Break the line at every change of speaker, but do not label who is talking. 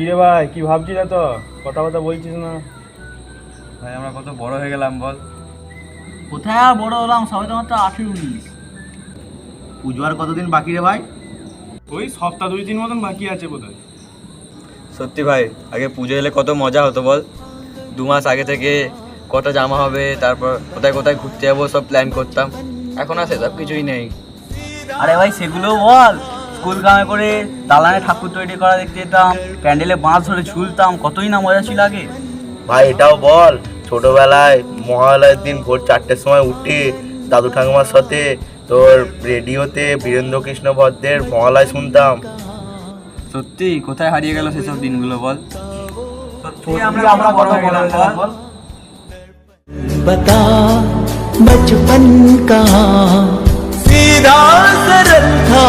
কিরে ভাই, কি ভাবছিস না? তো কথা বলছিস না
ভাই আমরা কত বড় হয়ে গেলাম বল।
কোথায় আর বড় হলাম, সবাই তো মাত্র 18-19। পুজো আর কতদিন বাকি রে ভাই?
ওই সপ্তাহ 2-3 মতন বাকি আছে বোধহয়।
সত্যি ভাই, আগে পুজো এলে কত মজা হতো বল। 2 মাস আগে থেকে কটা জামা হবে, তারপর কোথায় কোথায় ঘুরতে যাবো সব প্ল্যান করতাম। এখন আর সেসব কিছুই নেই।
আরে ভাই সেগুলো বল, স্কুল গ্রামে করে দালানে ঠাকুর তৈরি করা দেখতে যেতাম, প্যান্ডেলে বাঁশ ধরে ঝুলতাম, কতই না মজা ছিল আগে।
ভাই এটাও বল, ছোটবেলায় মহালয়ের দিন ভোর 4টের সময় উঠে দাদু ঠাকুমার সাথে তোর রেডিওতে বীরেন্দ্র কৃষ্ণ ভদ্রের মহালয় শুনতাম।
সত্যি কোথায় হারিয়ে গেল সেসব দিনগুলো বল।
আমরা বড় হয়ে গেলাম বল।
बता बचपन कहाँ सीधा सरल था।